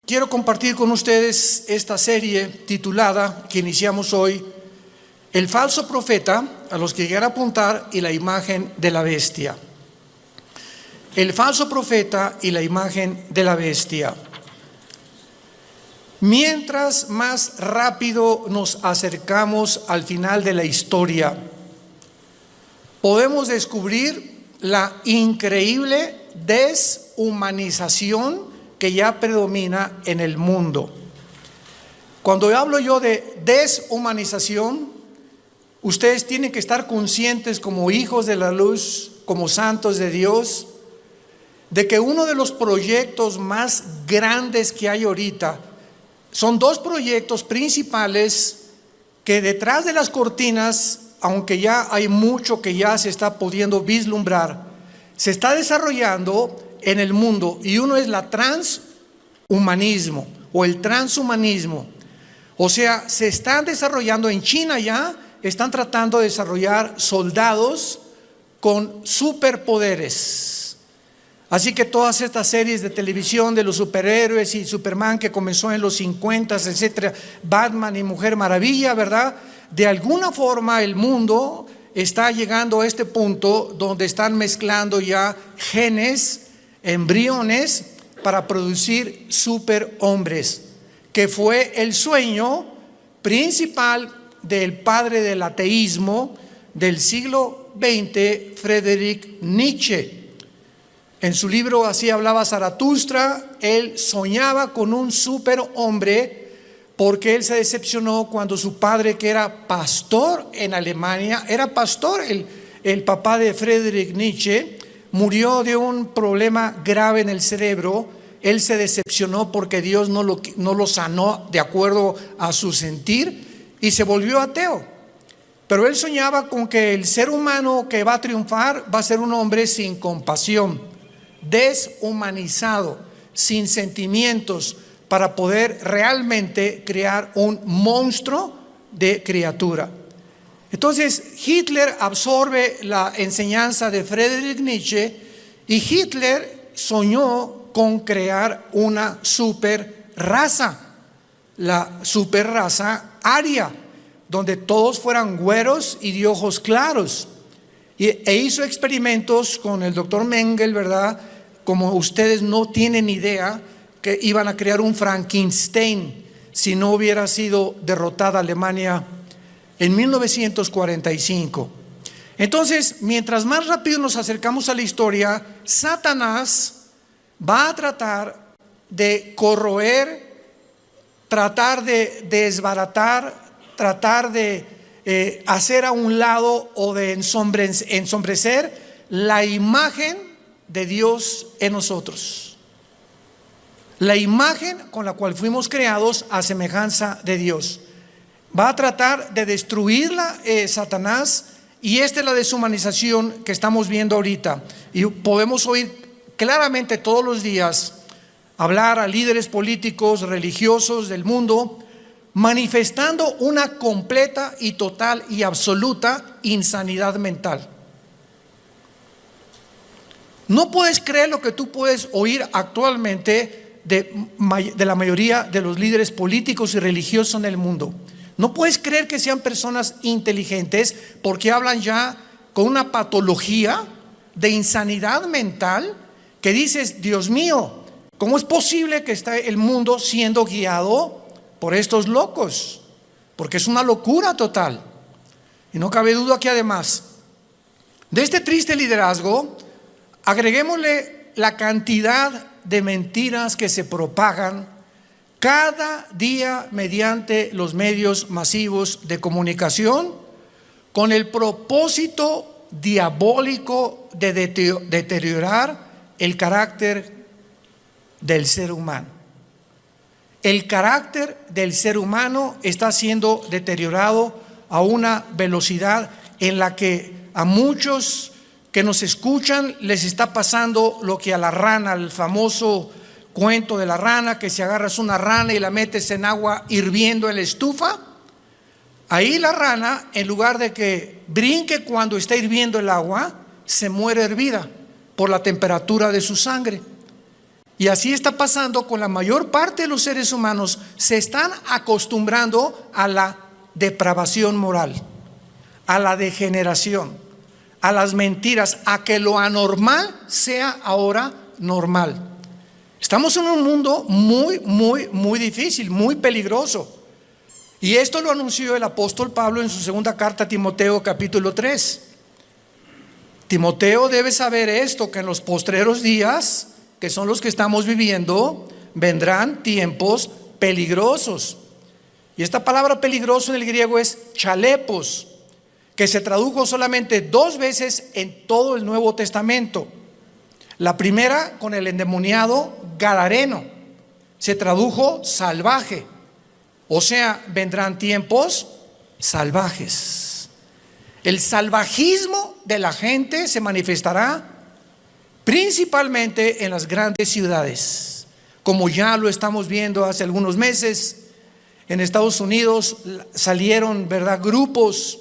quiero compartir con ustedes esta serie titulada, que iniciamos hoy, El falso profeta, a los que quieran apuntar, y la imagen de la bestia. El falso profeta y la imagen de la bestia. Mientras más rápido nos acercamos al final de la historia, podemos descubrir la increíble deshumanización que ya predomina en el mundo. Cuando hablo yo de deshumanización, ustedes tienen que estar conscientes como hijos de la luz, como santos de Dios, de que uno de los proyectos más grandes que hay ahorita son dos proyectos principales que detrás de las cortinas, aunque ya hay mucho que ya se está pudiendo vislumbrar, se está desarrollando en el mundo, y uno es la transhumanismo o el transhumanismo. O sea, se están desarrollando en China, ya están tratando de desarrollar soldados con superpoderes. Así que todas estas series de televisión de los superhéroes y Superman que comenzó en los 50, etcétera, Batman y Mujer Maravilla, ¿verdad? De alguna forma el mundo está llegando a este punto donde están mezclando ya genes, embriones, para producir superhombres, que fue el sueño principal del padre del ateísmo del siglo XX, Friedrich Nietzsche. En su libro Así hablaba Zaratustra, él soñaba con un superhombre porque él se decepcionó cuando su padre, que era pastor en Alemania, era pastor, el papá de Friedrich Nietzsche, murió de un problema grave en el cerebro. Él se decepcionó porque Dios no lo sanó de acuerdo a su sentir y se volvió ateo. Pero él soñaba con que el ser humano que va a triunfar va a ser un hombre sin compasión, deshumanizado, sin sentimientos, para poder realmente crear un monstruo de criatura. Entonces Hitler absorbe la enseñanza de Friedrich Nietzsche y Hitler soñó con crear una super raza, la super raza aria, donde todos fueran güeros y de ojos claros. E hizo experimentos con el doctor Mengele, ¿verdad? Como ustedes no tienen idea, que iban a crear un Frankenstein si no hubiera sido derrotada Alemania en 1945. Entonces, mientras más rápido nos acercamos a la historia, Satanás va a tratar de corroer, tratar de desbaratar, tratar de hacer a un lado o de ensombrecer la imagen de Dios en nosotros. La imagen con la cual fuimos creados a semejanza de Dios. Va a tratar de destruirla Satanás, y esta es la deshumanización que estamos viendo ahorita. Y podemos oír claramente todos los días hablar a líderes políticos, religiosos del mundo, manifestando una completa y total y absoluta insanidad mental. No puedes creer lo que tú puedes oír actualmente de la mayoría de los líderes políticos y religiosos en el mundo. No puedes creer que sean personas inteligentes, porque hablan ya con una patología de insanidad mental que dices: Dios mío, ¿cómo es posible que esté el mundo siendo guiado por estos locos? Porque es una locura total. Y no cabe duda que además de este triste liderazgo, agreguémosle la cantidad de mentiras que se propagan cada día mediante los medios masivos de comunicación, con el propósito diabólico de deteriorar el carácter del ser humano. El carácter del ser humano está siendo deteriorado a una velocidad en la que a muchos que nos escuchan les está pasando lo que a la rana, el famoso cuento de la rana, que si agarras una rana y la metes en agua hirviendo en la estufa, ahí la rana, en lugar de que brinque cuando está hirviendo el agua, se muere hervida por la temperatura de su sangre. Y así está pasando con la mayor parte de los seres humanos. Se están acostumbrando a la depravación moral, a la degeneración, a las mentiras, a que lo anormal sea ahora normal. Estamos en un mundo muy difícil, muy peligroso. Y esto lo anunció el apóstol Pablo en su segunda carta a Timoteo, capítulo 3. Timoteo debe saber esto, que en los postreros días, que son los que estamos viviendo, vendrán tiempos peligrosos. Y esta palabra peligroso en el griego es chalepos, que se tradujo solamente 2 veces en todo el Nuevo Testamento. La primera con el endemoniado gadareno, se tradujo salvaje. O sea, vendrán tiempos salvajes. El salvajismo de la gente se manifestará principalmente en las grandes ciudades, como ya lo estamos viendo hace algunos meses. En Estados Unidos salieron, ¿verdad?, grupos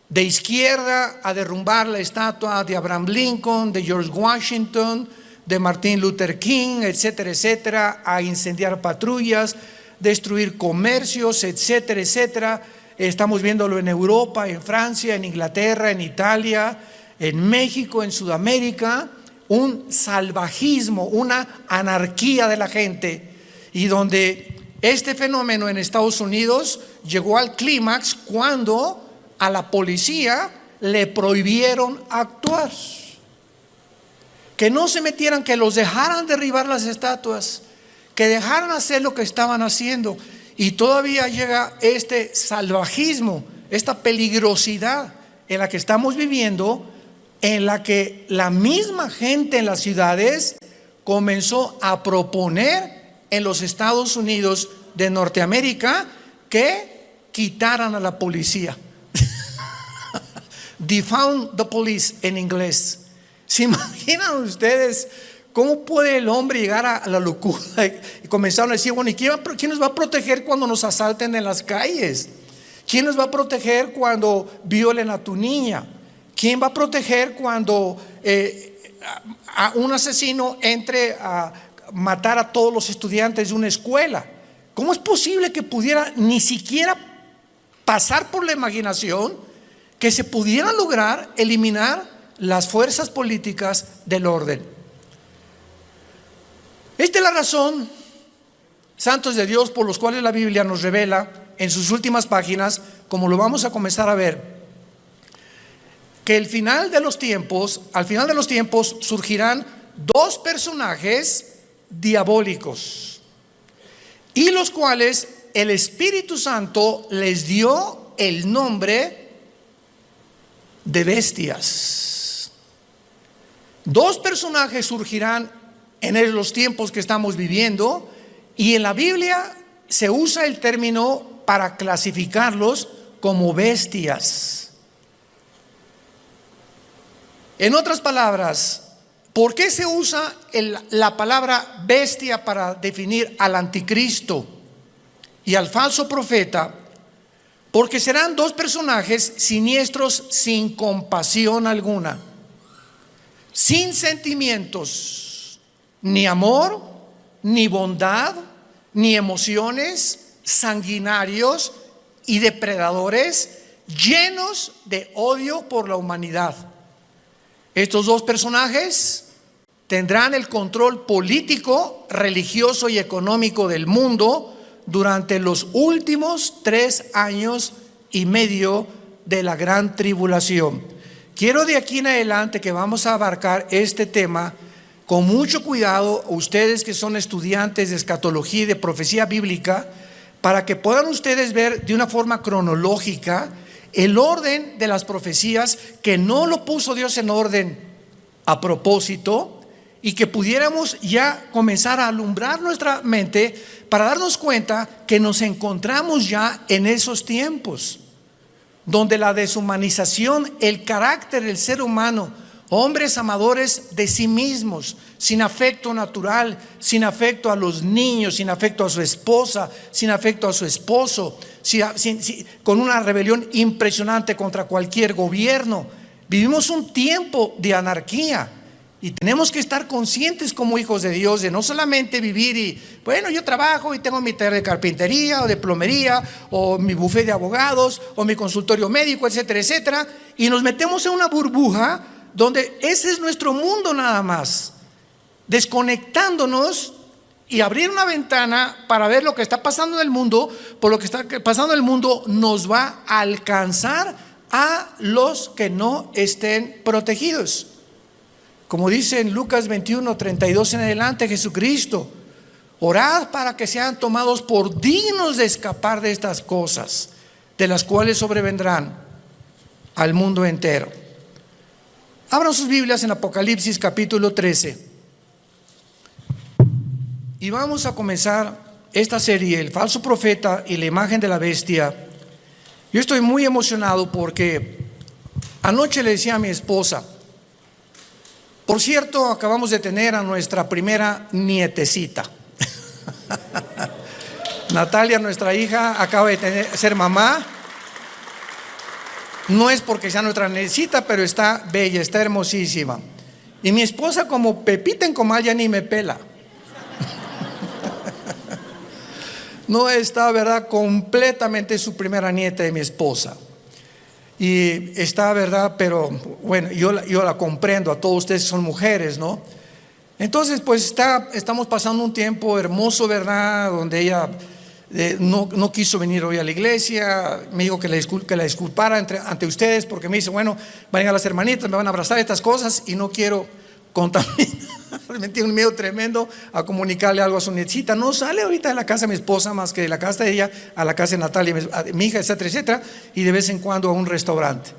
de izquierda a derrumbar la estatua de Abraham Lincoln, de George Washington, de Martin Luther King, etcétera, etcétera, a incendiar patrullas, destruir comercios, etcétera, etcétera. Estamos viéndolo en Europa, en Francia, en Inglaterra, en Italia, en México, en Sudamérica. Un salvajismo, una anarquía de la gente, y donde este fenómeno en Estados Unidos llegó al clímax cuando a la policía le prohibieron actuar, que no se metieran, que los dejaran derribar las estatuas, que dejaran hacer lo que estaban haciendo. Y todavía llega este salvajismo, esta peligrosidad en la que estamos viviendo, en la que la misma gente en las ciudades comenzó a proponer en los Estados Unidos de Norteamérica que quitaran a la policía. Defund the police en inglés. ¿Se imaginan ustedes cómo puede el hombre llegar a la locura? Y comenzaron a decir, bueno, ¿y quién nos va a proteger cuando nos asalten en las calles? ¿Quién nos va a proteger cuando violen a tu niña? ¿Quién va a proteger cuando a un asesino entre a matar a todos los estudiantes de una escuela? ¿Cómo es posible que pudiera ni siquiera pasar por la imaginación que se pudiera lograr eliminar las fuerzas políticas del orden? Esta es la razón, santos de Dios, por los cuales la Biblia nos revela en sus últimas páginas, como lo vamos a comenzar a ver, que al final de los tiempos surgirán 2 personajes diabólicos, y los cuales el Espíritu Santo les dio el nombre de bestias. 2 personajes surgirán en los tiempos que estamos viviendo, y en la Biblia se usa el término para clasificarlos como bestias. En otras palabras, ¿por qué se usa la palabra bestia para definir al anticristo y al falso profeta? Porque serán 2 personajes siniestros, sin compasión alguna, sin sentimientos, ni amor, ni bondad, ni emociones, sanguinarios y depredadores, llenos de odio por la humanidad. Estos 2 personajes tendrán el control político, religioso y económico del mundo durante los últimos 3 años y medio de la gran tribulación. Quiero de aquí en adelante que vamos a abarcar este tema con mucho cuidado, ustedes que son estudiantes de escatología y de profecía bíblica, para que puedan ustedes ver de una forma cronológica el orden de las profecías, que no lo puso Dios en orden a propósito, y que pudiéramos ya comenzar a alumbrar nuestra mente para darnos cuenta que nos encontramos ya en esos tiempos donde la deshumanización, el carácter del ser humano, hombres amadores de sí mismos, sin afecto natural, sin afecto a los niños, sin afecto a su esposa, sin afecto a su esposo, con una rebelión impresionante contra cualquier gobierno. Vivimos un tiempo de anarquía, Y tenemos que estar conscientes como hijos de Dios de no solamente vivir y, bueno, yo trabajo y tengo mi taller de carpintería o de plomería o mi bufete de abogados o mi consultorio médico, etcétera, etcétera. Y nos metemos en una burbuja donde ese es nuestro mundo nada más, desconectándonos y abrir una ventana para ver lo que está pasando en el mundo. Por lo que está pasando en el mundo nos va a alcanzar a los que no estén protegidos. Como dice en Lucas 21, 32 en adelante, Jesucristo: orad para que sean tomados por dignos de escapar de estas cosas, de las cuales sobrevendrán al mundo entero. Abran sus Biblias en Apocalipsis capítulo 13. Y vamos a comenzar esta serie, el falso profeta y la imagen de la bestia. Yo estoy muy emocionado porque anoche le decía a mi esposa, por cierto, acabamos de tener a nuestra primera nietecita. Natalia, nuestra hija, acaba de ser mamá. No es porque sea nuestra nietecita, pero está bella, está hermosísima. Y mi esposa, como Pepita en comal, ya ni me pela. No está, ¿verdad?, completamente su primera nieta de mi esposa. Y está, ¿verdad? Pero bueno, yo la comprendo, a todos ustedes son mujeres, ¿no? Entonces, pues estamos pasando un tiempo hermoso, ¿verdad? Donde ella no quiso venir hoy a la iglesia. Me dijo que la disculpara ante ustedes, porque me dice, bueno, van a llegar las hermanitas, me van a abrazar estas cosas y no quiero contaminar. Me tiene un miedo tremendo a comunicarle algo a su nietecita. No sale ahorita de la casa de mi esposa más que de la casa de ella a la casa de Natalia, mi hija, etcétera, etcétera, y de vez en cuando a un restaurante.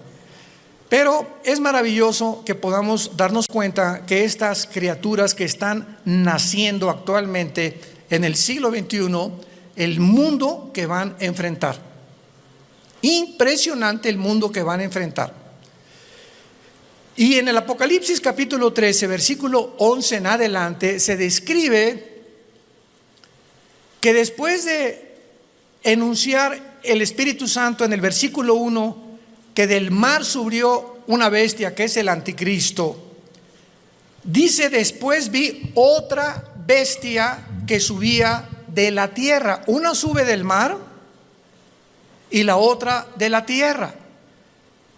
Pero es maravilloso que podamos darnos cuenta que estas criaturas que están naciendo actualmente en el siglo XXI, el mundo que van a enfrentar. Impresionante el mundo que van a enfrentar. Y en el Apocalipsis capítulo 13, versículo 11 en adelante, se describe que después de enunciar el Espíritu Santo en el versículo 1, que del mar subió una bestia que es el anticristo, dice: después vi otra bestia que subía de la tierra. Una sube del mar y la otra de la tierra.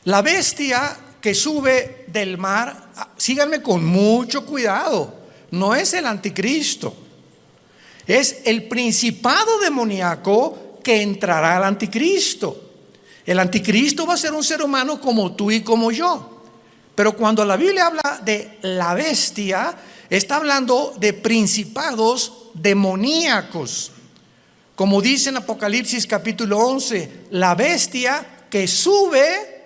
La bestia que sube del mar, síganme con mucho cuidado, no es el anticristo, es el principado demoníaco que entrará al anticristo. El anticristo va a ser un ser humano como tú y como yo, pero cuando la Biblia habla de la bestia, está hablando de principados demoníacos. Como dice en Apocalipsis capítulo 11, la bestia que sube.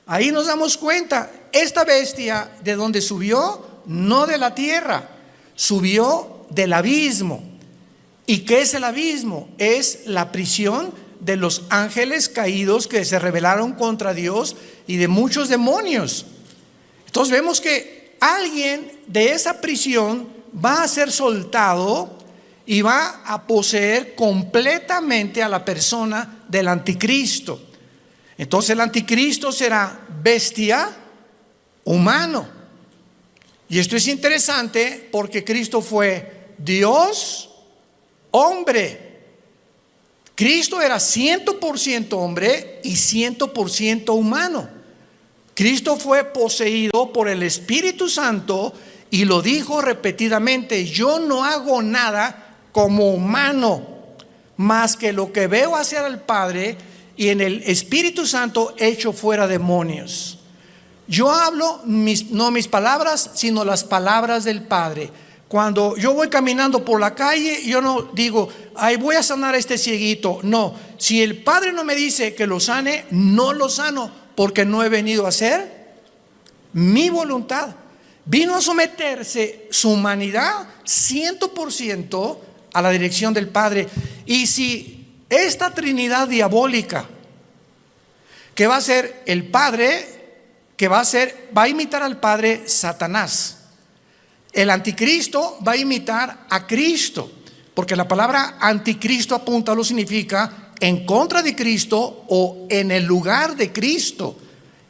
Ahí nos damos cuenta, esta bestia, ¿de dónde subió? No de la tierra, subió del abismo. ¿Y qué es el abismo? Es la prisión de los ángeles caídos que se rebelaron contra Dios y de muchos demonios. Entonces vemos que alguien de esa prisión va a ser soltado y va a poseer completamente a la persona del anticristo. Entonces el anticristo será bestia, humano. Y esto es interesante porque Cristo fue Dios, hombre. Cristo era 100% hombre y 100% humano. Cristo fue poseído por el Espíritu Santo y lo dijo repetidamente: yo no hago nada como humano, más que lo que veo hacer al Padre, y en el Espíritu Santo echo fuera demonios. Yo hablo no mis palabras, sino las palabras del Padre. Cuando yo voy caminando por la calle, yo no digo, ay, voy a sanar a este cieguito. No, si el Padre no me dice que lo sane, no lo sano, porque no he venido a hacer mi voluntad. Vino a someterse su humanidad 100% a la dirección del Padre. Y si esta Trinidad diabólica, que va a ser el Padre, va a imitar al Padre, Satanás. El anticristo va a imitar a Cristo, porque la palabra anticristo apúntalo significa en contra de Cristo o en el lugar de Cristo.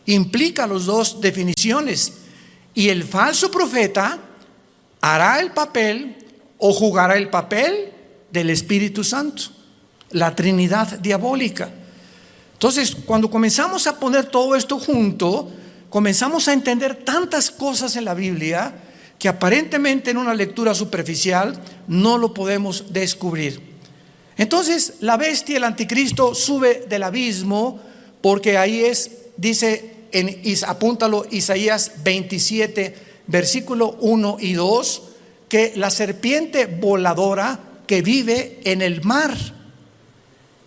Implica las dos definiciones. Y el falso profeta hará el papel o jugará el papel del Espíritu Santo, la Trinidad diabólica. Entonces, cuando comenzamos a poner todo esto junto, comenzamos a entender tantas cosas en la Biblia que aparentemente en una lectura superficial no lo podemos descubrir. Entonces, la bestia, el anticristo, sube del abismo, porque ahí dice, apúntalo, Isaías 27, versículo 1 y 2, que la serpiente voladora que vive en el mar.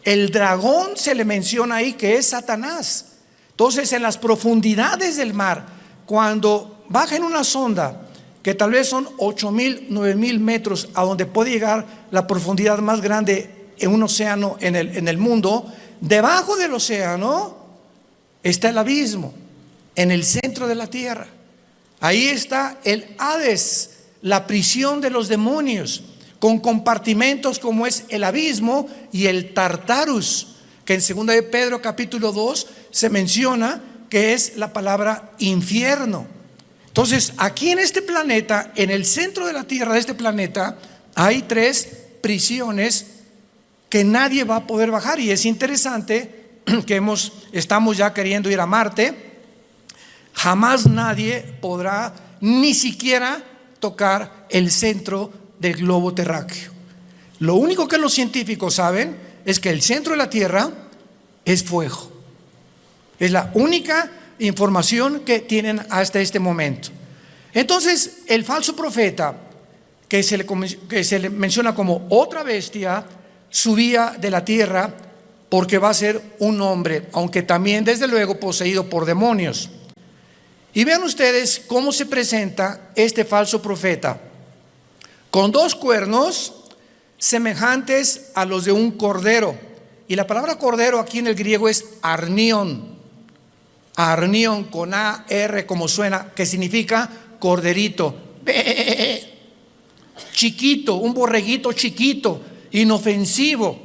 El dragón se le menciona ahí que es Satanás. Entonces, en las profundidades del mar, cuando baja en una sonda que tal vez son 8,000, 9,000 metros, a donde puede llegar la profundidad más grande en un océano en el mundo, debajo del océano está el abismo, en el centro de la tierra. Ahí está el Hades, la prisión de los demonios, con compartimentos como es el abismo y el Tartarus, que en 2 de Pedro capítulo 2 se menciona que es la palabra infierno. Entonces, aquí en este planeta, en el centro de la tierra de este planeta, hay 3 prisiones que nadie va a poder bajar. Y es interesante que estamos ya queriendo ir a Marte. Jamás nadie podrá ni siquiera tocar el centro del globo terráqueo. Lo único que los científicos saben es que el centro de la Tierra es fuego. Es la única información que tienen hasta este momento. Entonces, el falso profeta, que se le menciona como otra bestia, subía de la tierra porque va a ser un hombre, aunque también desde luego poseído por demonios. Y vean ustedes cómo se presenta este falso profeta, con 2 cuernos semejantes a los de un cordero. Y la palabra cordero aquí en el griego es arnión. Arnión con A-R como suena, que significa corderito. Chiquito, un borreguito chiquito, inofensivo,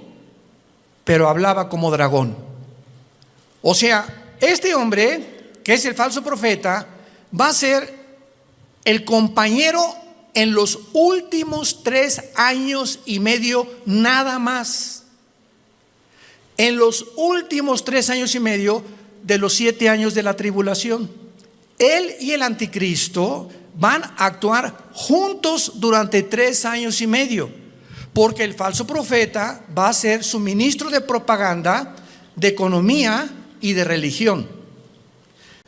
pero hablaba como dragón. O sea, este hombre, que es el falso profeta, va a ser el compañero en los últimos 3 años y medio nada más. En los últimos 3 años y medio de los 7 años de la tribulación. Él y el anticristo van a actuar juntos durante 3 años y medio, porque el falso profeta va a ser su ministro de propaganda, de economía y de religión.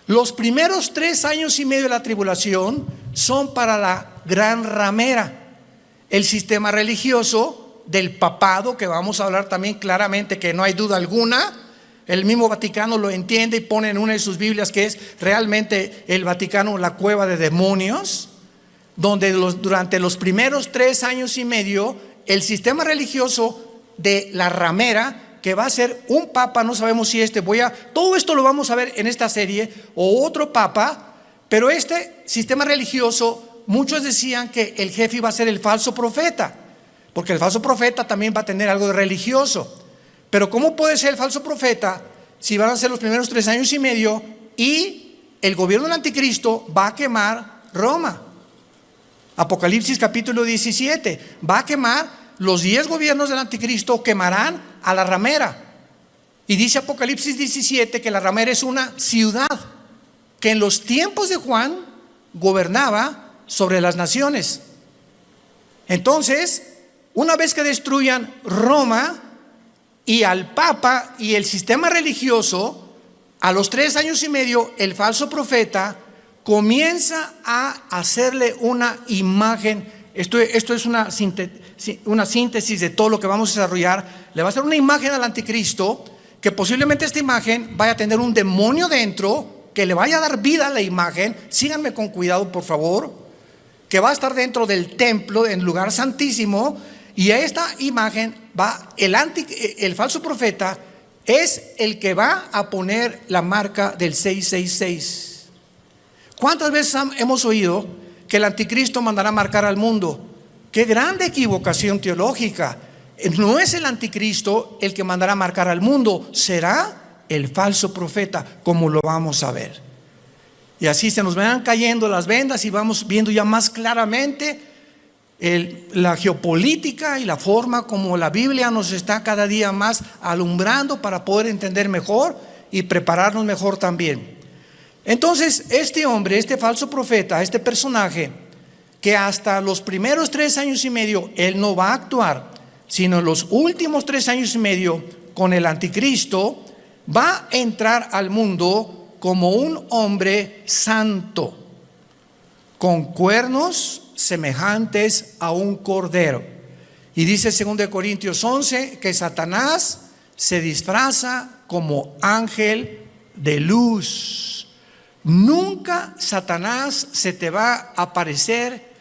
Los primeros 3 años y medio de la tribulación son para la gran ramera, el sistema religioso del papado, que vamos a hablar también claramente, que no hay duda alguna. El mismo Vaticano lo entiende y pone en una de sus Biblias que es realmente el Vaticano la cueva de demonios, donde durante los primeros 3 años y medio el sistema religioso de la ramera, que va a ser un papa, no sabemos si todo esto lo vamos a ver en esta serie, o otro papa, pero este sistema religioso, muchos decían que el jefe iba a ser el falso profeta, porque el falso profeta también va a tener algo de religioso. Pero ¿cómo puede ser el falso profeta si van a ser los primeros 3 años y medio y el gobierno del anticristo va a quemar Roma? Apocalipsis capítulo 17, va a quemar los 10 gobiernos del anticristo, quemarán a la ramera. Y dice Apocalipsis 17 que la ramera es una ciudad que en los tiempos de Juan gobernaba sobre las naciones. Entonces, una vez que destruyan Roma y al Papa y el sistema religioso, a los 3 años y medio, el falso profeta comienza a hacerle una imagen. Esto es una síntesis de todo lo que vamos a desarrollar. Le va a hacer una imagen al anticristo, que posiblemente esta imagen vaya a tener un demonio dentro, que le vaya a dar vida a la imagen. Síganme con cuidado, por favor. Que va a estar dentro del templo, en el lugar santísimo. Y a esta imagen el falso profeta es el que va a poner la marca del 666. ¿Cuántas veces hemos oído que el anticristo mandará marcar al mundo? ¡Qué grande equivocación teológica! No es el anticristo el que mandará marcar al mundo, será el falso profeta, como lo vamos a ver. Y así se nos van cayendo las vendas y vamos viendo ya más claramente la geopolítica y la forma como la Biblia nos está cada día más alumbrando para poder entender mejor y prepararnos mejor también. Entonces este hombre, este falso profeta, este personaje, que hasta los primeros 3 años y medio él no va a actuar, sino en los últimos 3 años y medio con el anticristo, va a entrar al mundo como un hombre santo, con cuernos semejantes a un cordero. Y dice 2 Corintios 11 que Satanás se disfraza como ángel de luz. Nunca Satanás se te va a aparecer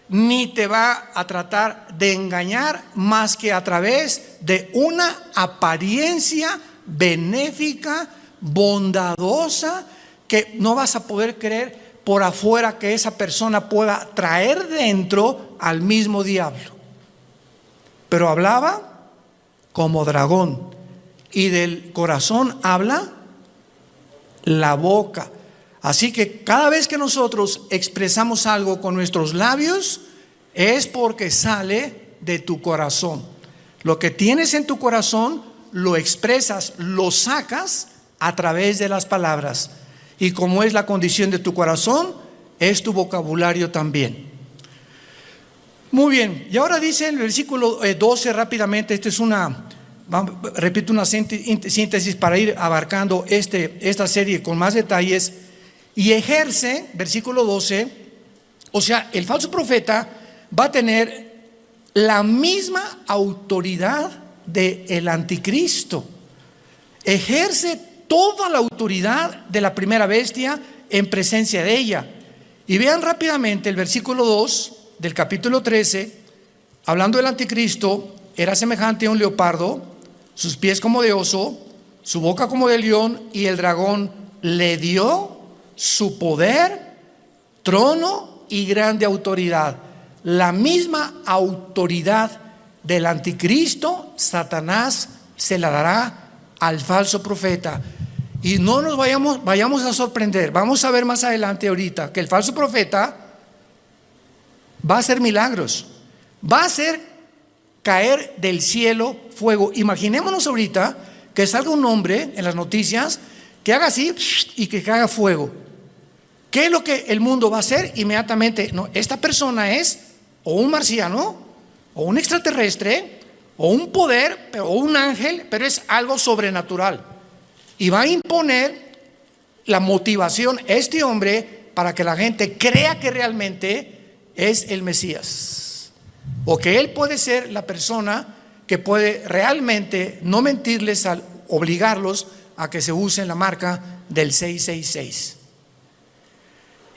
ni te va a tratar de engañar más que a través de una apariencia benéfica, bondadosa, que no vas a poder creer por afuera que esa persona pueda traer dentro al mismo diablo. Pero hablaba como dragón, y del corazón habla la boca. Así que cada vez que nosotros expresamos algo con nuestros labios, es porque sale de tu corazón. Lo que tienes en tu corazón lo expresas, lo sacas a través de las palabras. Y como es la condición de tu corazón, es tu vocabulario también. Muy bien, y ahora dice el versículo 12 rápidamente, repito una síntesis para ir abarcando esta serie con más detalles. Y ejerce, versículo 12, o sea, el falso profeta va a tener la misma autoridad del anticristo. Ejerce toda la autoridad de la primera bestia en presencia de ella. Y vean rápidamente el versículo 2 del capítulo 13, hablando del anticristo, era semejante a un leopardo, sus pies como de oso, su boca como de león, y el dragón le dio su poder, trono y grande autoridad. La misma autoridad del anticristo, Satanás se la dará al falso profeta. Y no nos vayamos a sorprender. Vamos a ver más adelante ahorita que el falso profeta va a hacer milagros, va a hacer caer del cielo fuego. Imaginémonos ahorita que salga un hombre en las noticias que haga así y que caiga fuego. ¿Qué es lo que el mundo va a hacer inmediatamente? No, esta persona es o un marciano, o un extraterrestre, o un poder, o un ángel, pero es algo sobrenatural. Y va a imponer la motivación a este hombre para que la gente crea que realmente es el Mesías, o que él puede ser la persona que puede realmente no mentirles al obligarlos a que se usen la marca del 666.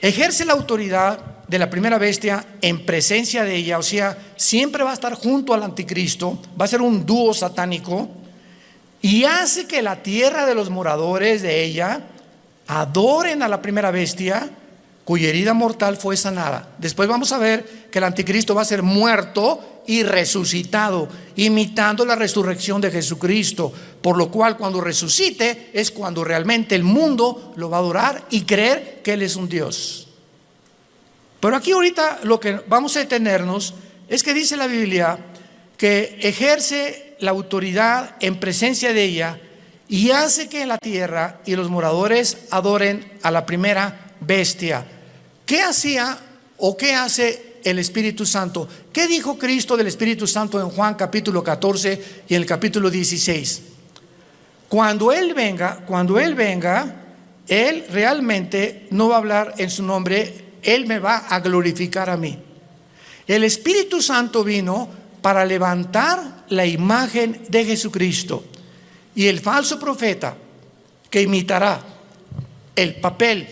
Ejerce la autoridad de la primera bestia en presencia de ella, o sea, siempre va a estar junto al anticristo, va a ser un dúo satánico, y hace que la tierra de los moradores de ella adoren a la primera bestia, cuya herida mortal fue sanada. Después vamos a ver que el anticristo va a ser muerto y resucitado, imitando la resurrección de Jesucristo, por lo cual cuando resucite es cuando realmente el mundo lo va a adorar y creer que Él es un Dios. Pero aquí ahorita lo que vamos a detenernos es que dice la Biblia que ejerce la autoridad en presencia de ella y hace que en la tierra y los moradores adoren a la primera bestia. ¿Qué hacía o qué hace el Espíritu Santo? ¿Qué dijo Cristo del Espíritu Santo en Juan capítulo 14 y en el capítulo 16? Cuando Él venga, Él realmente no va a hablar en su nombre, Él me va a glorificar a mí. El Espíritu Santo vino para levantar la imagen de Jesucristo, y el falso profeta que imitará el papel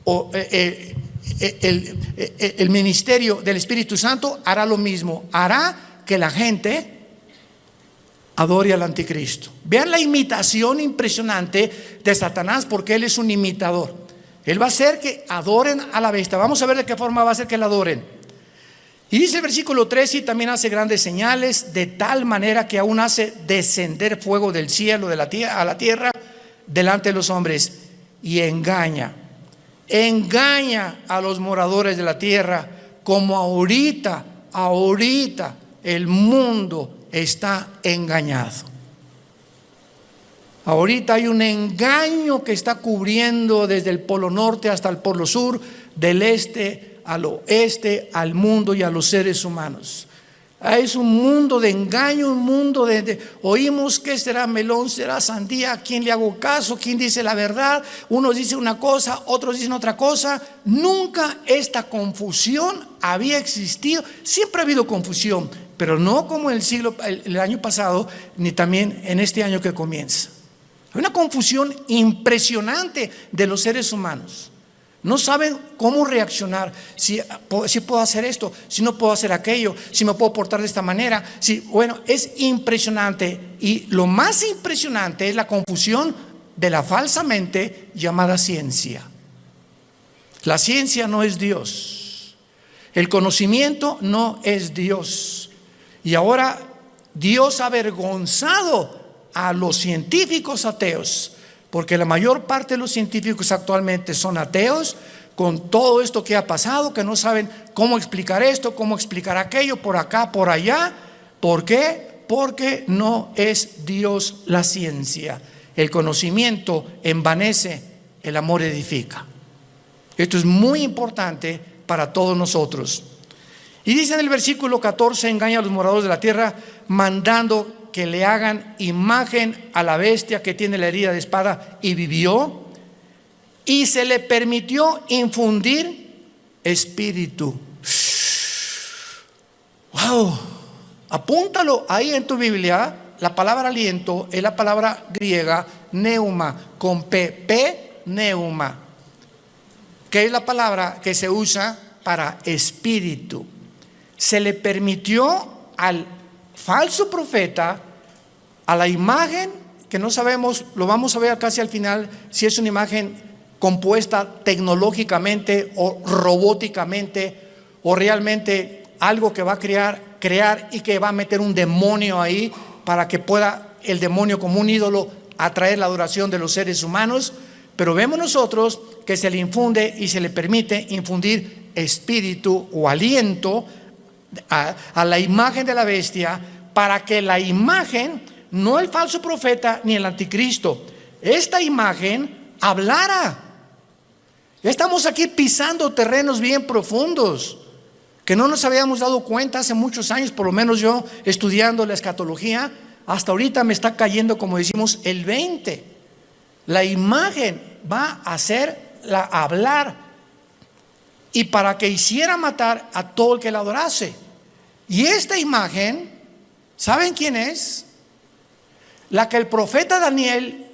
o el ministerio del Espíritu Santo hará lo mismo, hará que la gente adore al anticristo. Vean la imitación impresionante de Satanás, porque él es un imitador. Él va a hacer que adoren a la bestia. Vamos a ver de qué forma va a hacer que la adoren. Y dice el versículo 13: y también hace grandes señales, de tal manera que aún hace descender fuego del cielo a la tierra delante de los hombres, y engaña engaña a los moradores de la tierra, como ahorita el mundo está engañado. Ahorita hay un engaño que está cubriendo desde el polo norte hasta el polo sur, del este al oeste, al mundo y a los seres humanos. Es un mundo de engaño, un mundo oímos que será melón, será sandía, ¿a quién le hago caso? ¿Quién dice la verdad? Unos dicen una cosa, otros dicen otra cosa. Nunca esta confusión había existido. Siempre ha habido confusión, pero no como el año pasado, ni también en este año que comienza. Hay una confusión impresionante de los seres humanos. No saben cómo reaccionar, si puedo hacer esto, si no puedo hacer aquello, si me puedo portar de esta manera. Bueno, es impresionante, y lo más impresionante es la confusión de la falsamente llamada ciencia. La ciencia no es Dios, el conocimiento no es Dios, y ahora Dios ha avergonzado a los científicos ateos, porque la mayor parte de los científicos actualmente son ateos, con todo esto que ha pasado, que no saben cómo explicar esto, cómo explicar aquello, por acá, por allá. ¿Por qué? Porque no es Dios la ciencia. El conocimiento envanece, el amor edifica. Esto es muy importante para todos nosotros. Y dice en el versículo 14: engaña a los moradores de la tierra, mandando que le hagan imagen a la bestia que tiene la herida de espada y vivió, y se le permitió infundir espíritu. Wow, apúntalo ahí en tu Biblia. La palabra aliento es la palabra griega neuma, con P, neuma, que es la palabra que se usa para espíritu. Se le permitió al falso profeta, a la imagen que no sabemos, lo vamos a ver casi al final, si es una imagen compuesta tecnológicamente o robóticamente, o realmente algo que va a crear y que va a meter un demonio ahí para que pueda el demonio como un ídolo atraer la adoración de los seres humanos. Pero vemos nosotros que se le infunde y se le permite infundir espíritu o aliento a la imagen de la bestia, para que la imagen, no el falso profeta ni el anticristo, esta imagen hablara. Ya estamos aquí pisando terrenos bien profundos que no nos habíamos dado cuenta hace muchos años, por lo menos yo estudiando la escatología, hasta ahorita me está cayendo, como decimos, el 20. La imagen va a hacerla hablar, y para que hiciera matar a todo el que la adorase. Y esta imagen, ¿saben quién es? La que el profeta Daniel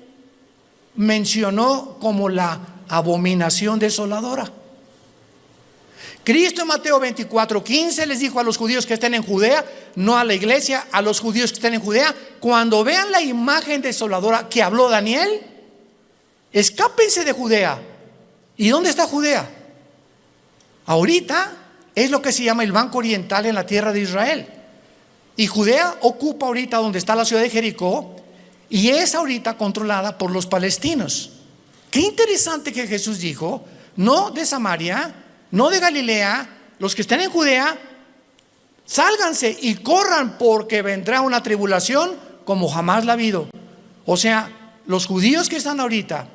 mencionó como la abominación desoladora. Cristo en Mateo 24:15 les dijo a los judíos que estén en Judea, no a la iglesia, a los judíos que estén en Judea: cuando vean la imagen desoladora que habló Daniel, escápense de Judea. ¿Y dónde está Judea? Ahorita es lo que se llama el Banco Oriental en la tierra de Israel. Y Judea ocupa ahorita donde está la ciudad de Jericó, y es ahorita controlada por los palestinos. Qué interesante que Jesús dijo: no de Samaria, no de Galilea, los que estén en Judea, sálganse y corran, porque vendrá una tribulación como jamás la ha habido. O sea, los judíos que están ahorita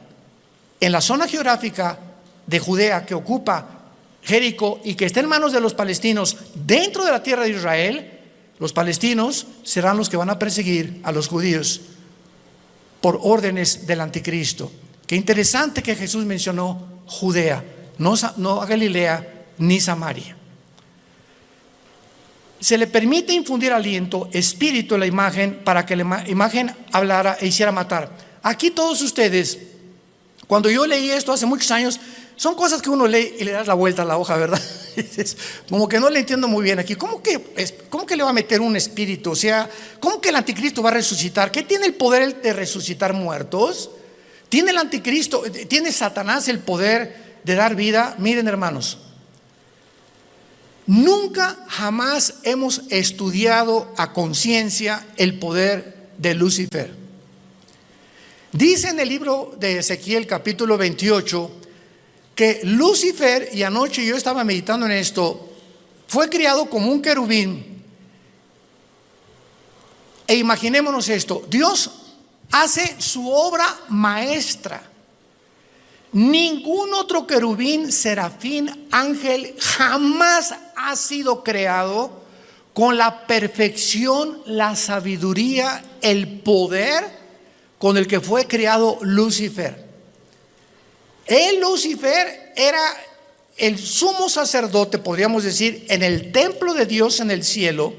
en la zona geográfica de Judea, que ocupa Jericó y que está en manos de los palestinos dentro de la tierra de Israel, los palestinos serán los que van a perseguir a los judíos por órdenes del anticristo. Qué interesante que Jesús mencionó Judea, no a Galilea ni Samaria. Se le permite infundir aliento, espíritu en la imagen, para que la imagen hablara e hiciera matar. Aquí todos ustedes, cuando yo leí esto hace muchos años, son cosas que uno lee y le das la vuelta a la hoja, ¿verdad? Como que no le entiendo muy bien aquí. ¿Cómo que le va a meter un espíritu? O sea, ¿cómo que el anticristo va a resucitar? ¿Qué tiene el poder de resucitar muertos? ¿Tiene el anticristo, tiene Satanás el poder de dar vida? Miren, hermanos, nunca jamás hemos estudiado a conciencia el poder de Lucifer. Dice en el libro de Ezequiel capítulo 28 que Lucifer, y anoche yo estaba meditando en esto, fue criado como un querubín. E imaginémonos esto: Dios hace su obra maestra. Ningún otro querubín, serafín, ángel jamás ha sido creado con la perfección, la sabiduría, el poder con el que fue creado Lucifer. Lucifer era el sumo sacerdote, podríamos decir, en el templo de Dios en el cielo.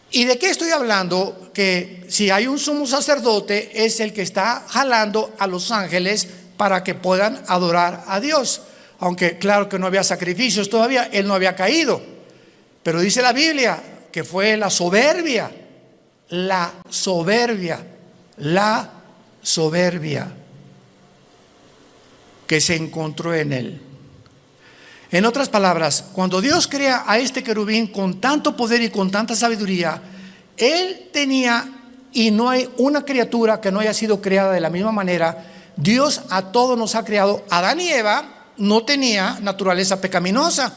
¿Y de qué estoy hablando? Que si hay un sumo sacerdote, es el que está jalando a los ángeles para que puedan adorar a Dios. Aunque claro que no había sacrificios todavía, él no había caído. Pero dice la Biblia que fue la soberbia que se encontró en él. En otras palabras, cuando Dios crea a este querubín con tanto poder y con tanta sabiduría, él tenía, y no hay una criatura que no haya sido creada de la misma manera. Dios a todos nos ha creado. Adán y Eva no tenía naturaleza pecaminosa,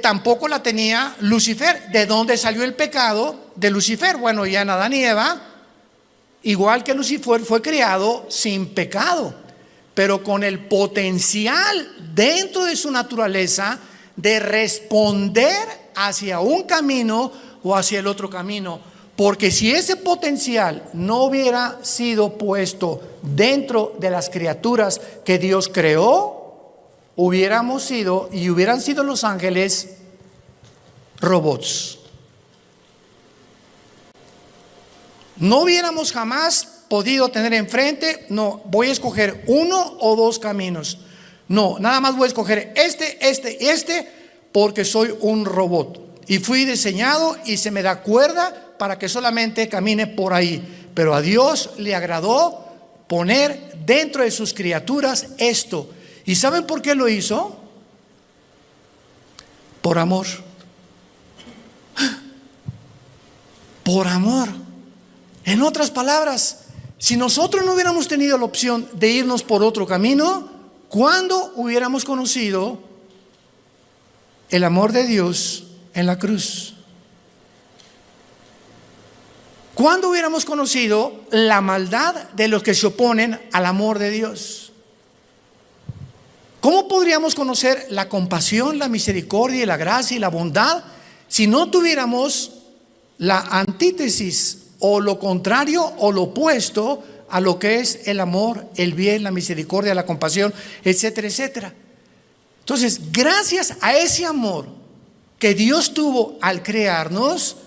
tampoco la tenía Lucifer. ¿De dónde salió el pecado de Lucifer? Bueno, ya en Adán y Eva, igual que Lucifer, fue creado sin pecado, pero con el potencial dentro de su naturaleza de responder hacia un camino o hacia el otro camino. Porque si ese potencial no hubiera sido puesto dentro de las criaturas que Dios creó, hubiéramos sido, y hubieran sido los ángeles, robots. No hubiéramos jamás podido tener enfrente: no, voy a escoger uno o dos caminos. No, nada más voy a escoger este, porque soy un robot. Y fui diseñado y se me da cuerda para que solamente camine por ahí. Pero a Dios le agradó poner dentro de sus criaturas esto. ¿Y saben por qué lo hizo? Por amor. Por amor. En otras palabras, si nosotros no hubiéramos tenido la opción de irnos por otro camino, ¿cuándo hubiéramos conocido el amor de Dios en la cruz? ¿Cuándo hubiéramos conocido la maldad de los que se oponen al amor de Dios? ¿Cómo podríamos conocer la compasión, la misericordia y la gracia y la bondad si no tuviéramos la antítesis o lo contrario o lo opuesto a lo que es el amor, el bien, la misericordia, la compasión, etcétera, etcétera? Entonces, gracias a ese amor que Dios tuvo al crearnos,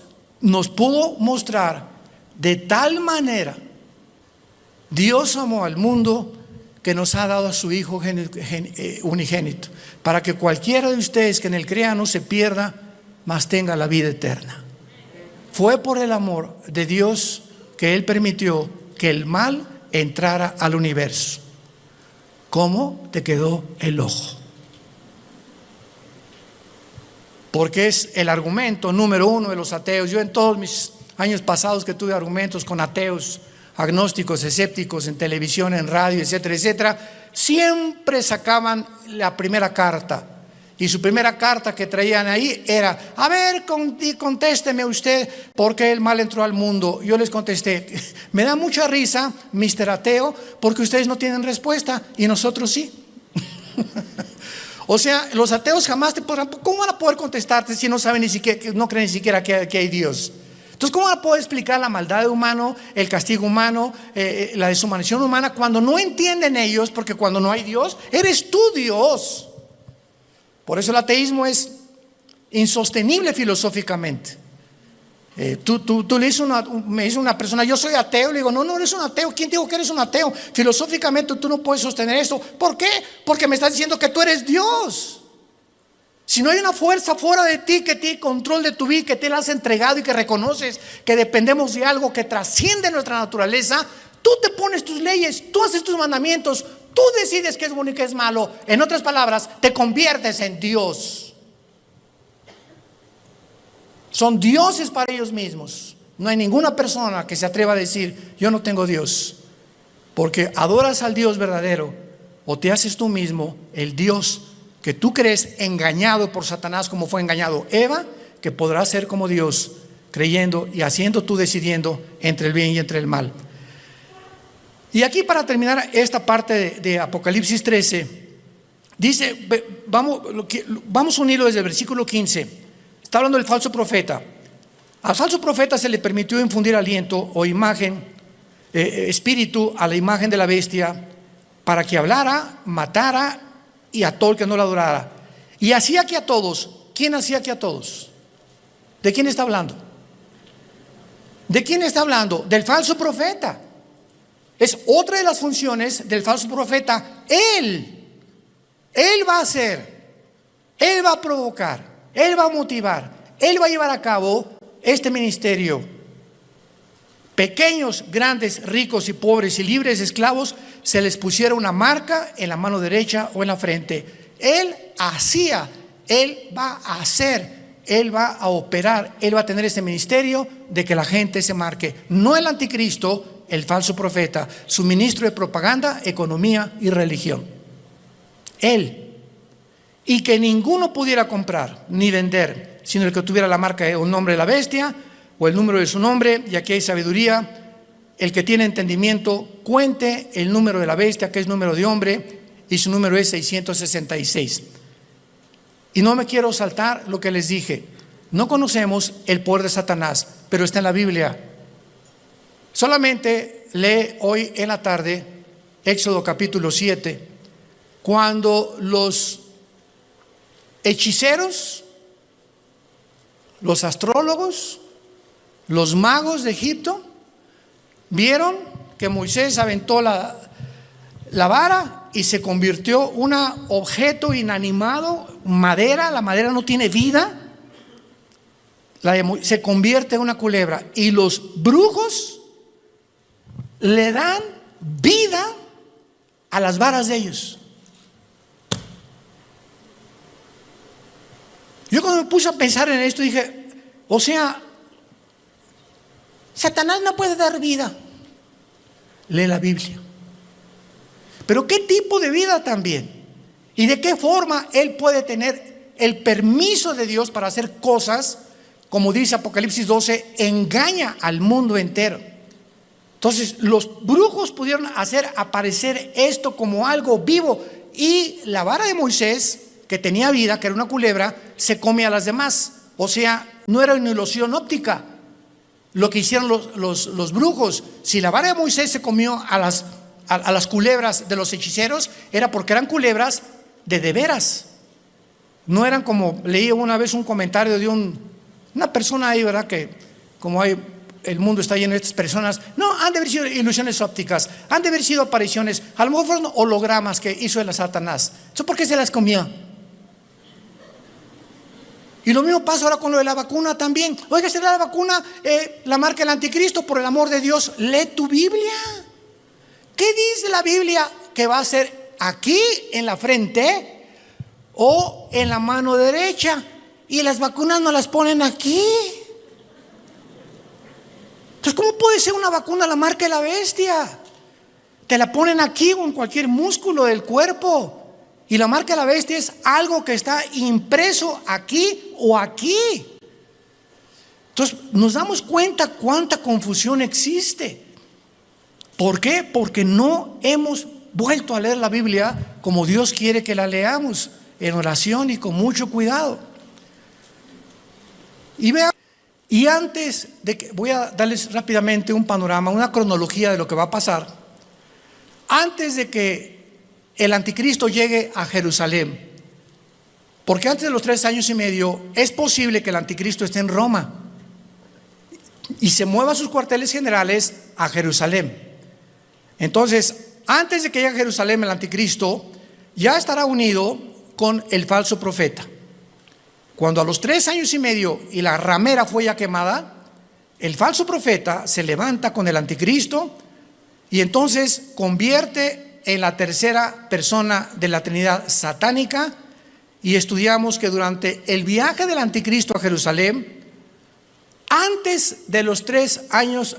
nos pudo mostrar de tal manera. Dios amó al mundo que nos ha dado a su Hijo unigénito, para que cualquiera de ustedes que en él crea no se pierda, mas tenga la vida eterna. Fue por el amor de Dios que él permitió que el mal entrara al universo. ¿Cómo te quedó el ojo? Porque es el argumento número uno de los ateos. Yo en todos mis años pasados que tuve argumentos con ateos, agnósticos, escépticos, en televisión, en radio, etcétera, etcétera, siempre sacaban la primera carta. Y su primera carta que traían ahí era: a ver, contésteme usted, ¿por qué el mal entró al mundo? Yo les contesté: me da mucha risa, Mr. Ateo, porque ustedes no tienen respuesta y nosotros sí. O sea, los ateos jamás te podrán, ¿cómo van a poder contestarte si no saben ni siquiera, no creen ni siquiera que hay Dios? Entonces, ¿cómo van a poder explicar la maldad humana, el castigo humano, la deshumanización humana, cuando no entienden ellos? Porque cuando no hay Dios, eres tú Dios. Por eso el ateísmo es insostenible filosóficamente. Tú le dices me dice una persona: yo soy ateo. Le digo: no eres un ateo. ¿Quién te dijo que eres un ateo? Filosóficamente tú no puedes sostener esto. ¿Por qué? Porque me estás diciendo que tú eres Dios. Si no hay una fuerza fuera de ti que tiene control de tu vida, que te la has entregado y que reconoces que dependemos de algo que trasciende nuestra naturaleza, tú te pones tus leyes, tú haces tus mandamientos, tú decides qué es bueno y qué es malo. En otras palabras, te conviertes en Dios. Son dioses para ellos mismos. No hay ninguna persona que se atreva a decir: yo no tengo Dios, porque adoras al Dios verdadero, o te haces tú mismo el Dios que tú crees, engañado por Satanás como fue engañado Eva, que podrás ser como Dios, creyendo y haciendo tú, decidiendo entre el bien y entre el mal. Y aquí, para terminar esta parte de Apocalipsis 13, dice, vamos a unirlo desde el versículo 15. Está hablando del falso profeta. Al falso profeta se le permitió infundir aliento o imagen, espíritu a la imagen de la bestia, para que hablara, matara y a todo el que no la adorara. Y hacía que a todos. ¿Quién hacía que a todos? ¿De quién está hablando? ¿De quién está hablando? Del falso profeta. Es otra de las funciones del falso profeta. Él va a hacer, Él va a provocar, Él va a motivar, Él va a llevar a cabo este ministerio. Pequeños, grandes, ricos y pobres y libres, esclavos, se les pusiera una marca en la mano derecha o en la frente. Él hacía, Él va a hacer, Él va a operar, Él va a tener este ministerio de que la gente se marque. No el anticristo, el falso profeta, su ministro de propaganda, economía y religión. Él. Y que ninguno pudiera comprar ni vender, sino el que tuviera la marca o el nombre de la bestia o el número de su nombre. Y aquí hay sabiduría. El que tiene entendimiento, cuente el número de la bestia, que es número de hombre, y su número es 666. Y no me quiero saltar lo que les dije. No conocemos el poder de Satanás, pero está en la Biblia. Solamente lee hoy en la tarde Éxodo capítulo 7, cuando los hechiceros, los astrólogos, los magos de Egipto vieron que Moisés aventó la vara y se convirtió un objeto inanimado, madera. La madera no tiene vida, se convierte en una culebra, y los brujos le dan vida a las varas de ellos. Yo cuando me puse a pensar en esto dije, o sea, Satanás no puede dar vida. Lee la Biblia. Pero ¿qué tipo de vida también? ¿Y de qué forma él puede tener el permiso de Dios para hacer cosas? Como dice Apocalipsis 12, engaña al mundo entero. Entonces los brujos pudieron hacer aparecer esto como algo vivo, y la vara de Moisés, que tenía vida, que era una culebra, se come a las demás. O sea, no era una ilusión óptica lo que hicieron los brujos. Si la vara de Moisés se comió a las culebras de los hechiceros, era porque eran culebras de veras. No eran como, leí una vez un comentario de una persona ahí, ¿verdad? Que como el mundo está lleno de estas personas, no, han de haber sido ilusiones ópticas, han de haber sido apariciones, a lo mejor fueron hologramas que hizo el Satanás. ¿Eso por qué se las comió? Y lo mismo pasa ahora con lo de la vacuna también. Oiga, ¿será la vacuna la marca del anticristo? Por el amor de Dios, lee tu Biblia. ¿Qué dice la Biblia que va a ser aquí en la frente o en la mano derecha? Y las vacunas no las ponen aquí. Entonces, ¿cómo puede ser una vacuna la marca de la bestia? Te la ponen aquí o en cualquier músculo del cuerpo. Y la marca de la bestia es algo que está impreso aquí o aquí. Entonces nos damos cuenta cuánta confusión existe. ¿Por qué? Porque no hemos vuelto a leer la Biblia como Dios quiere que la leamos, en oración y con mucho cuidado. Y vean, y antes de que, voy a darles rápidamente un panorama, una cronología de lo que va a pasar. Antes de que el anticristo llegue a Jerusalén, porque antes de los 3 años y medio es posible que el anticristo esté en Roma y se mueva sus cuarteles generales a Jerusalén. Entonces, antes de que llegue a Jerusalén el anticristo, ya estará unido con el falso profeta. Cuando a los 3 años y medio y la ramera fue ya quemada, el falso profeta se levanta con el anticristo y entonces convierte en la tercera persona de la Trinidad satánica. Y estudiamos que durante el viaje del anticristo a Jerusalén, antes de los 3 años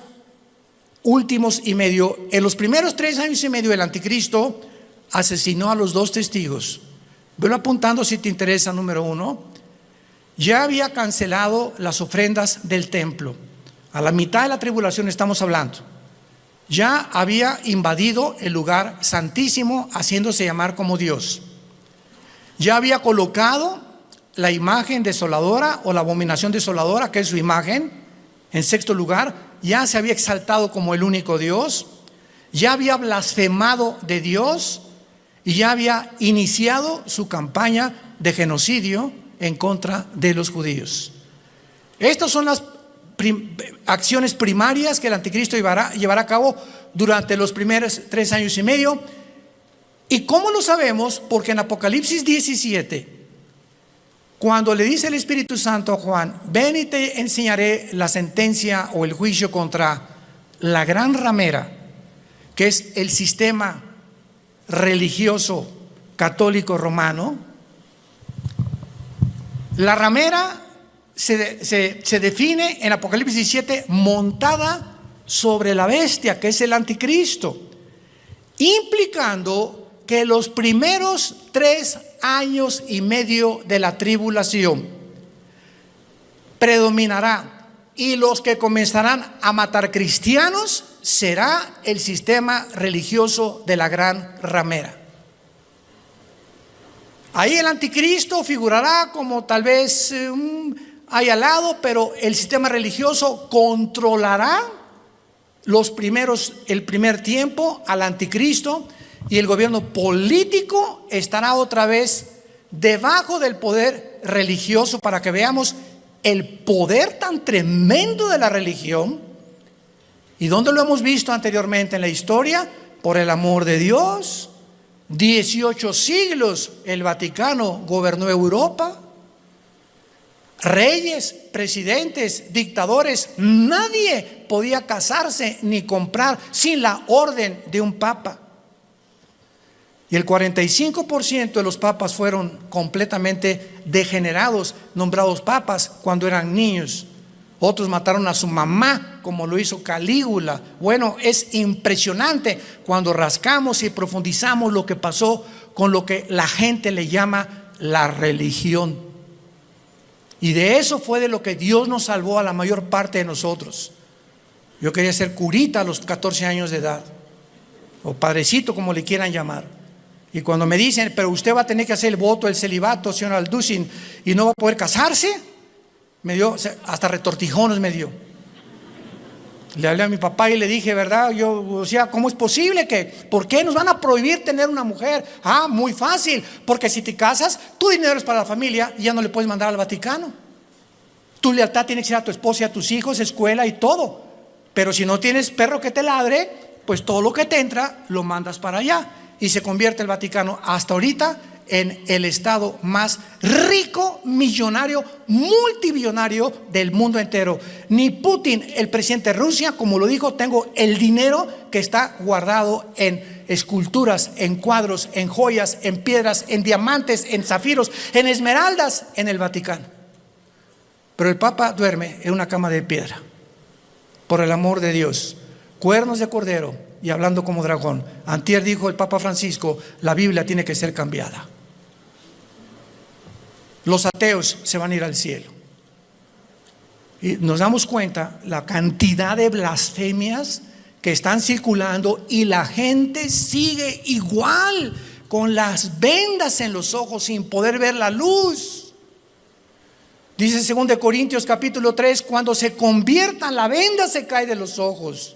últimos y medio, en los primeros 3 años y medio del anticristo, asesinó a los 2 testigos. Velo apuntando si te interesa. Número 1, ya había cancelado las ofrendas del templo. A la mitad de la tribulación estamos hablando. Ya había invadido el lugar santísimo, haciéndose llamar como Dios. Ya había colocado la imagen desoladora o la abominación desoladora, que es su imagen, en 6º lugar. Ya se había exaltado como el único Dios. Ya había blasfemado de Dios y ya había iniciado su campaña de genocidio en contra de los judíos. Estas son las acciones primarias que el anticristo llevará a cabo durante los primeros 3 años y medio. ¿Y cómo lo sabemos? Porque en Apocalipsis 17, cuando le dice el Espíritu Santo a Juan: ven y te enseñaré la sentencia o el juicio contra la gran ramera, que es el sistema religioso católico romano. La ramera se define en Apocalipsis 17 montada sobre la bestia, que es el anticristo, implicando que los primeros 3 años y medio de la tribulación predominará, y los que comenzarán a matar cristianos será el sistema religioso de la gran ramera. Ahí el anticristo figurará como tal vez ahí al lado, pero el sistema religioso controlará el primer tiempo al anticristo, y el gobierno político estará otra vez debajo del poder religioso, para que veamos el poder tan tremendo de la religión. ¿Y dónde lo hemos visto anteriormente en la historia? Por el amor de Dios, 18 siglos el Vaticano gobernó Europa. Reyes, presidentes, dictadores, nadie podía casarse ni comprar sin la orden de un papa. Y el 45% de los papas fueron completamente degenerados, nombrados papas cuando eran niños. Otros mataron a su mamá, como lo hizo Calígula. Bueno, es impresionante cuando rascamos y profundizamos lo que pasó con lo que la gente le llama la religión. Y de eso fue de lo que Dios nos salvó a la mayor parte de nosotros. Yo quería ser curita a los 14 años de edad, o padrecito, como le quieran llamar. Y cuando me dicen: pero usted va a tener que hacer el voto del celibato, señor Alducin, y no va a poder casarse, me dio, hasta retortijones me dio. Le hablé a mi papá y le dije: ¿verdad? O sea, ¿cómo es posible que, por qué nos van a prohibir tener una mujer? Ah, muy fácil, porque si te casas, tu dinero es para la familia y ya no le puedes mandar al Vaticano. Tu lealtad tiene que ser a tu esposa y a tus hijos, escuela y todo. Pero si no tienes perro que te ladre, pues todo lo que te entra lo mandas para allá. Y se convierte el Vaticano hasta ahorita en el estado más rico, millonario, multibillonario del mundo entero. Ni Putin, el presidente de Rusia, como lo dijo: tengo el dinero que está guardado en esculturas, en cuadros, en joyas, en piedras, en diamantes, en zafiros, en esmeraldas, en el Vaticano. Pero el Papa duerme en una cama de piedra, por el amor de Dios. Cuernos de cordero y hablando como dragón. Antier dijo el Papa Francisco: la Biblia tiene que ser cambiada. Los ateos se van a ir al cielo. Y nos damos cuenta la cantidad de blasfemias que están circulando, y la gente sigue igual, con las vendas en los ojos, sin poder ver la luz. Dice 2 Corintios capítulo 3: cuando se conviertan, la venda se cae de los ojos.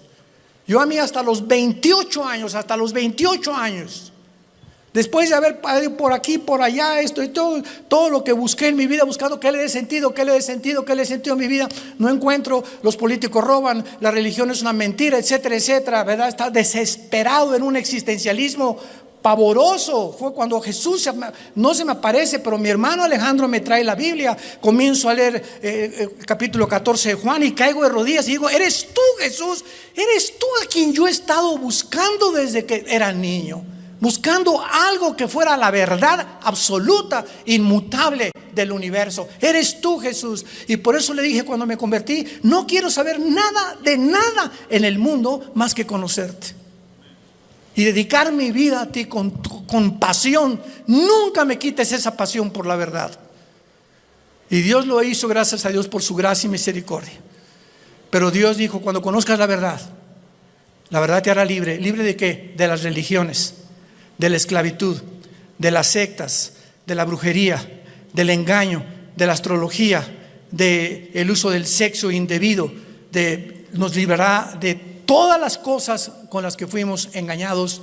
Yo a mí hasta los 28 años, después de haber ido por aquí, por allá, esto y todo lo que busqué en mi vida, buscando qué le dé sentido a mi vida, no encuentro. Los políticos roban, la religión es una mentira, etcétera, etcétera, ¿verdad? Está desesperado en un existencialismo pavoroso. Fue cuando Jesús no se me aparece, pero mi hermano Alejandro me trae la Biblia. Comienzo a leer capítulo 14 de Juan y caigo de rodillas y digo: eres tú, Jesús, eres tú a quien yo he estado buscando desde que era niño, buscando algo que fuera la verdad absoluta, inmutable del universo. Eres tú, Jesús. Y por eso le dije cuando me convertí: no quiero saber nada de nada en el mundo más que conocerte. y dedicar mi vida a ti con pasión. Nunca me quites esa pasión por la verdad. Y Dios lo hizo, gracias a Dios, por su gracia y misericordia. Pero Dios dijo: cuando conozcas la verdad te hará libre. ¿Libre de qué? De las religiones, de la esclavitud, de las sectas, de la brujería, del engaño, de la astrología, del uso del sexo indebido. Nos librará de todas las cosas con las que fuimos engañados,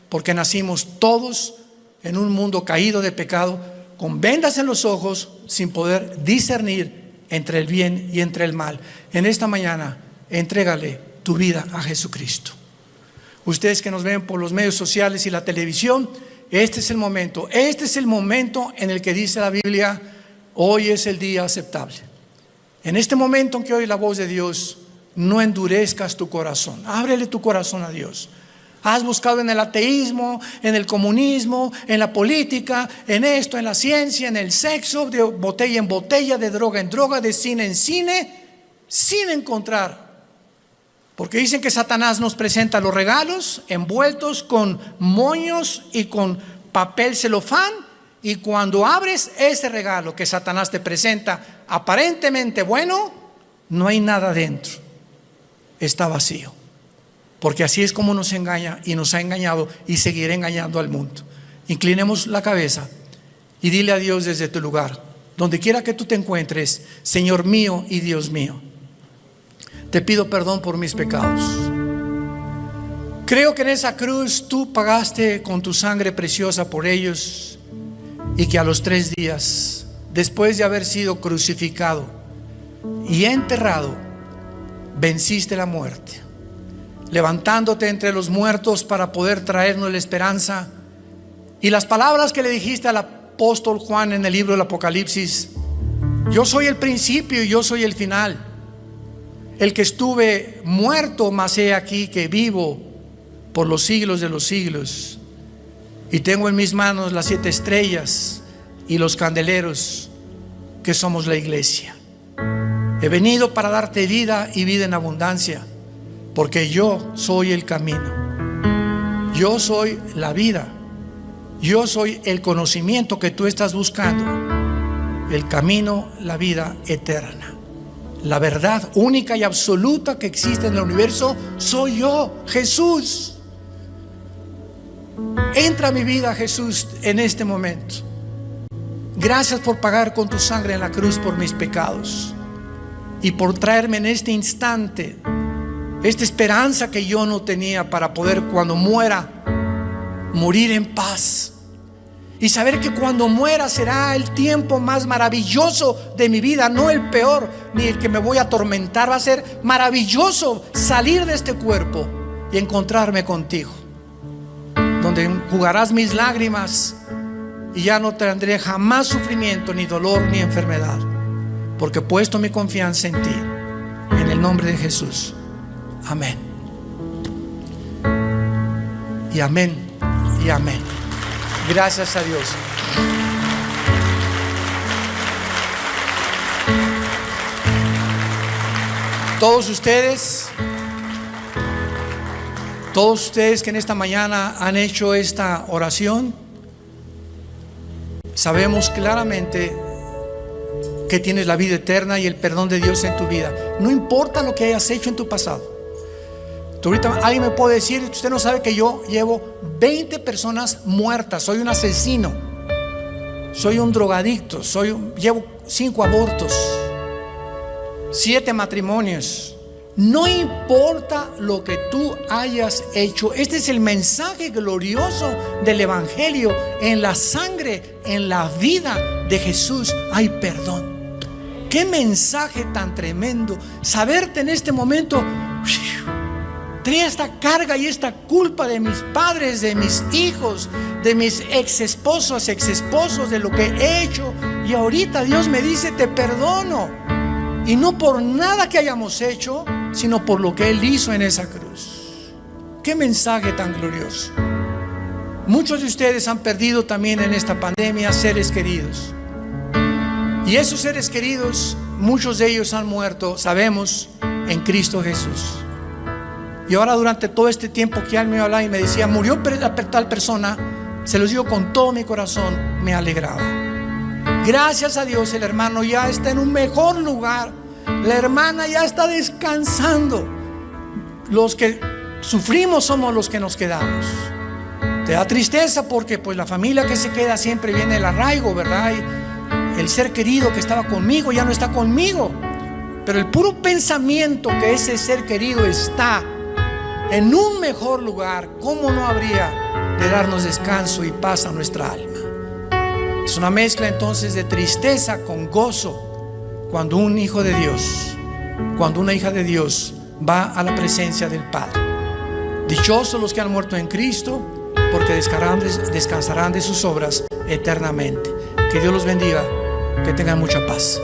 porque nacimos todos en un mundo caído de pecado, con vendas en los ojos, sin poder discernir entre el bien y entre el mal. En esta mañana, entrégale tu vida a Jesucristo. Ustedes que nos ven por los medios sociales y la televisión, este es el momento en el que dice la Biblia: hoy es el día aceptable. En este momento en que oye la voz de Dios, no endurezcas tu corazón. Ábrele tu corazón a Dios. Has buscado en el ateísmo, en el comunismo, en la política, en esto, en la ciencia, en el sexo, de botella en botella, de droga en droga, de cine en cine, sin encontrar. Porque dicen que Satanás nos presenta los regalos envueltos con moños y con papel celofán, y cuando abres ese regalo que Satanás te presenta, aparentemente bueno, no hay nada dentro. Está vacío. Porque así es como nos engaña y nos ha engañado y seguirá engañando al mundo. Inclinemos la cabeza y dile a Dios desde tu lugar, donde quiera que tú te encuentres: Señor mío y Dios mío, te pido perdón por mis pecados. Creo que en esa cruz tú pagaste con tu sangre preciosa por ellos, y que a los 3 días, después de haber sido crucificado y enterrado, venciste la muerte, levantándote entre los muertos para poder traernos la esperanza. Y las palabras que le dijiste al apóstol Juan en el libro del Apocalipsis: yo soy el principio y yo soy el final, el que estuve muerto, mas he aquí que vivo por los siglos de los siglos, y tengo en mis manos las 7 estrellas y los candeleros, que somos la iglesia. He venido para darte vida y vida en abundancia, porque yo soy el camino, yo soy la vida, yo soy el conocimiento que tú estás buscando, el camino, la vida eterna, la verdad única y absoluta que existe en el universo. Soy yo, Jesús. Entra a mi vida, Jesús, en este momento. Gracias por pagar con tu sangre en la cruz por mis pecados, y por traerme en este instante esta esperanza que yo no tenía, para poder, cuando muera, morir en paz, y saber que cuando muera será el tiempo más maravilloso de mi vida, no el peor ni el que me voy a atormentar. Va a ser maravilloso salir de este cuerpo y encontrarme contigo, donde enjugarás mis lágrimas y ya no tendré jamás sufrimiento, ni dolor, ni enfermedad, porque he puesto mi confianza en ti. En el nombre de Jesús. Amén. Y amén. Y amén. Gracias a Dios. Todos ustedes que en esta mañana han hecho esta oración, sabemos claramente que tienes la vida eterna y el perdón de Dios en tu vida. No importa lo que hayas hecho en tu pasado. Ahorita alguien me puede decir: usted no sabe que yo llevo 20 personas muertas, soy un asesino, soy un drogadicto, llevo 5 abortos, 7 matrimonios. No importa lo que tú hayas hecho. Este es el mensaje glorioso del Evangelio. En la sangre, en la vida de Jesús hay perdón. Qué mensaje tan tremendo. Saberte en este momento: tenía esta carga y esta culpa de mis padres, de mis hijos, de mis exesposos, de lo que he hecho, y ahorita Dios me dice: te perdono. Y no por nada que hayamos hecho, sino por lo que Él hizo en esa cruz. Qué mensaje tan glorioso. Muchos de ustedes han perdido también en esta pandemia seres queridos, y esos seres queridos, muchos de ellos han muerto, sabemos, en Cristo Jesús. Y ahora durante todo este tiempo que él me hablaba y me decía, murió tal persona, se los digo con todo mi corazón, me alegraba. Gracias a Dios, el hermano ya está en un mejor lugar. La hermana ya está descansando. Los que sufrimos somos los que nos quedamos. Te da tristeza porque pues la familia que se queda siempre viene el arraigo, ¿verdad? Y el ser querido que estaba conmigo ya no está conmigo. Pero el puro pensamiento que ese ser querido está en un mejor lugar, ¿cómo no habría de darnos descanso y paz a nuestra alma? Es una mezcla entonces de tristeza con gozo cuando un hijo de Dios, cuando una hija de Dios va a la presencia del Padre. Dichosos los que han muerto en Cristo, porque descansarán de sus obras eternamente. Que Dios los bendiga, que tengan mucha paz.